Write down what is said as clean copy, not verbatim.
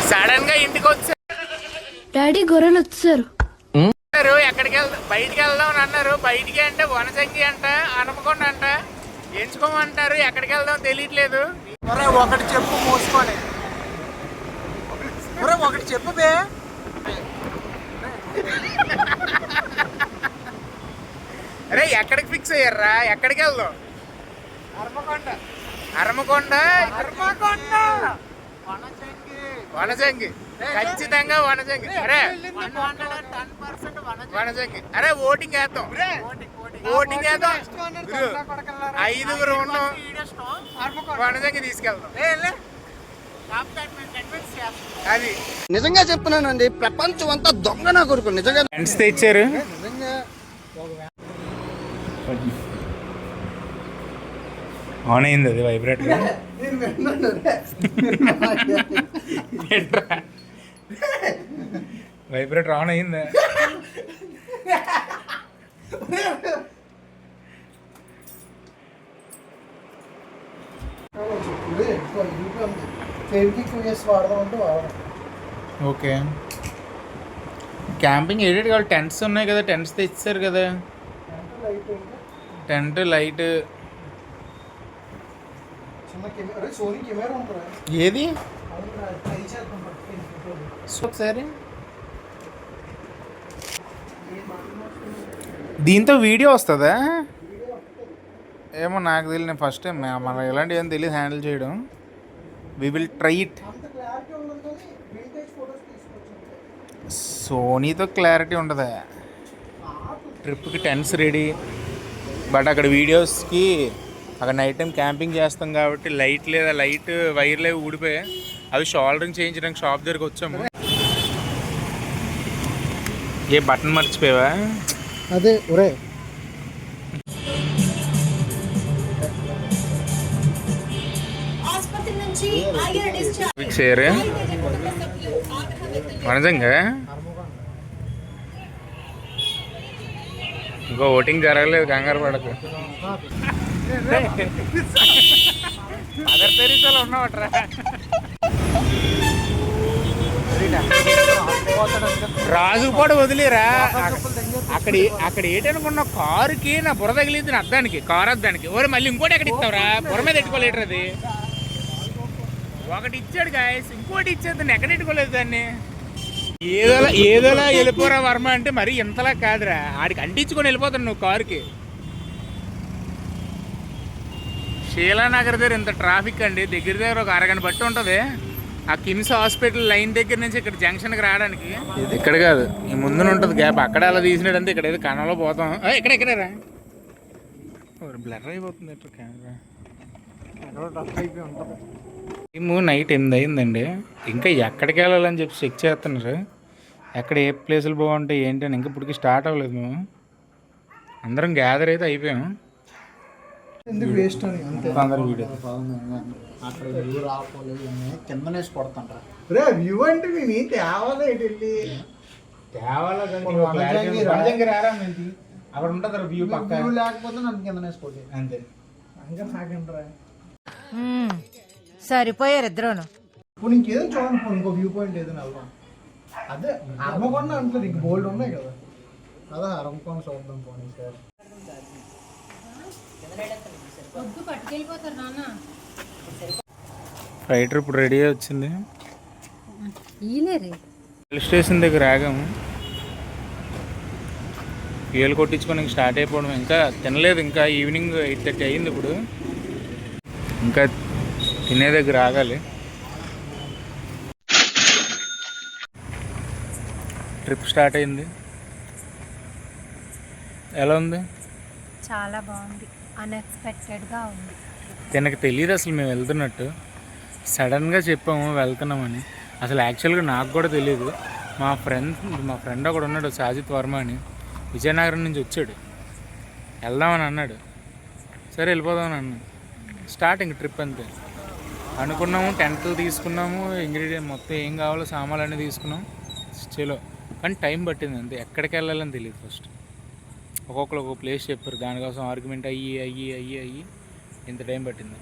Sudden గా ఇంటికి వచ్చారు. డాడీ గొర్రెలు వచ్చారు. ఎక్కడికి వెళ్దాం, బయటికి వెళ్దాం అని అన్నారు. బయటికి అంటే వనసంగి అంట, హనుమకొండ అంట, ఎంచుకోమంటారు. ఎక్కడికి వెళ్దాం తెలియట్లేదు. ఒకటి చెప్పు మోసుకొని, ఒకటి చెప్పు బే. అరే ఎక్కడికి ఫిక్స్ అయ్యారా? ఎక్కడికి వెళ్దాం? హనుమకొండ, వనజంగి, ఖచ్చితంగా వనజంగి. అరే వనజంగి, అరే ఓటింగ్ వేద్దాం, ఓటింగ్ వేద్దాం. 5 ఉన్నాం, వనజంగి తీసుకెళ్దాం. అది నిజంగా చెప్తున్నానండి, ప్రపంచం అంతా దొంగ నా కొడుకు. నిజంగా ఫ్రెండ్స్ తెచ్చారు. ఆన్ అయింది అది వైబ్రేట్. వైబ్రేటర్ ఆన్ అయిందా? ఓకే, క్యాంపింగ్ ఎడిట్ కావాలి. టెంట్స్ ఉన్నాయి కదా, టెంట్స్ తెచ్చారు కదా. టెంట్ లైట్ ఏది ఒకసారి దీంతో వీడియో వస్తుందా? ఏమో నాకు తెలియదు, నేను ఫస్ట్ టైం. మనకు ఇలాంటివి ఏం తెలియదు హ్యాండిల్ చేయడం. We will try it. సోనీతో క్లారిటీ ఉండదా? ట్రిప్కి టెంట్స్ రెడీ, బట్ అక్కడ వీడియోస్కి అక్కడ నైట్ టైం క్యాంపింగ్ చేస్తాం కాబట్టి లైట్ లేదా లైట్ వైర్లు అవి ఊడిపోయాయి. అవి షోల్డరింగ్ చేయించడానికి షాప్ దగ్గరికి వచ్చాము. ఏ బటన్ మర్చిపోయావా? అదే ఒరే ఫిక్స్ వనజంగా. ఇంకో ఓటింగ్ జరగలేదు, కంగారు పడకు. అదర్ తెరీసాలో ఉన్నావట్రా. రాజుపాడు వదిలేరా. అక్కడ ఏంటనుకున్న కారుకి నా బుర్ర తగిలింది, నా అద్దానికి, కారు అద్దానికి. ఓరే మళ్ళీ ఇంకోటి ఎక్కడ ఇస్తావురా? బుర్ర మీద ఎట్టుకోలేటరు. అది ఒకటి ఇచ్చాడు గాయస్, ఇంకోటి ఇచ్చేది ఎక్కడ ఎట్టుకోలేదు దాన్ని. ఏదోలా వెళ్ళిపోరా వర్మ అంటే మరి ఇంతలా కాదురా. ఆడికి అంటించుకొని వెళ్ళిపోతాను నువ్వు కారుకి. శీలానగర్ దగ్గర ఇంత ట్రాఫిక్ అండి. దగ్గర ఒక అరగంట బట్టి ఉంటుంది. ఆ కిమ్స్ హాస్పిటల్ లైన్ దగ్గర నుంచి ఇక్కడ జంక్షన్కి రావడానికి. ఇక్కడ కాదు, ఈ ముందున ఉంటుంది గ్యాప్. అక్కడ అలా తీసినాడంటే ఇక్కడ ఏదో కణంలో పోతాం. ఎక్కడెక్కడరా బ్లర్ అయిపోతుంది కెమెరా. మేము నైట్ 8 అయిందండి. ఇంకా ఎక్కడికి వెళ్ళాలని చెప్పి చెక్ చేస్తున్నారు. ఎక్కడ ఏ ప్లేసులు బాగుంటాయి ఏంటి అని. ఇంకా ఇప్పటికి స్టార్ట్ అవ్వలేదు. మేము అందరం గ్యాదర్ అయితే అయిపోయాము. అందరు వీడియో కిందనేసి కొడతాను వ్యూ అంటే నేను అక్కడ ఉంటుంది వ్యూ పక్క. లేకపోతే నన్ను కిందనేసి కొట్టి అంతే. సరిపోయారు ఇద్దరును. ఇప్పుడు ఇంకేదో చూడండి, ఇంకో వ్యూ పాయింట్ ఏదైనా వెళ్దాం. అదే హనుమకొండ అంటారు, ఇంక బోల్డ్ ఉన్నాయి కదా. అదే హనుమకొండ చూద్దాం పోనీ సార్. ఫైటర్ ఇప్పుడు రెడీ వచ్చింది. రైల్ స్టేషన్ దగ్గర ఆగాము. ఫ్యూయల్ కొట్టించుకొని స్టార్ట్ అయిపోవడం. ఇంకా తినలేదు, ఇంకా ఈవినింగ్ 8:30 అయ్యింది. ఇప్పుడు ఇంకా తినే దగ్గర ఆగాలి. ట్రిప్ స్టార్ట్ అయింది. ఎలా ఉంది? చాలా బాగుంది, అన్ఎక్స్పెక్టెడ్గా ఉంది. తినకు తెలియదు అసలు మేము వెళ్తున్నట్టు. సడన్గా చెప్పాము వెళ్తున్నామని. అసలు యాక్చువల్గా నాకు కూడా తెలియదు. మా ఫ్రెండ్ ఒకడు ఉన్నాడు, సాజిత్ వర్మ అని, విజయనగరం నుంచి వచ్చాడు. వెళ్దామని అన్నాడు. సరే వెళ్ళిపోదామని అన్నాడు. స్టార్టింగ్ ట్రిప్ అంతే. అనుకున్నాము, టెంట్లు తీసుకున్నాము, ఇంగ్రీడియంట్ మొత్తం ఏం కావాలో సామాన్లు అన్నీ తీసుకున్నాం. చలో, కానీ టైం పట్టింది అంతే. ఎక్కడికి వెళ్ళాలని తెలియదు. ఫస్ట్ ఒక్కొక్కరు ఒక్కొక్క ప్లేస్ చెప్పారు. దానికోసం ఆర్గ్యుమెంట్ అయ్యి ఇంత టైం పట్టింది.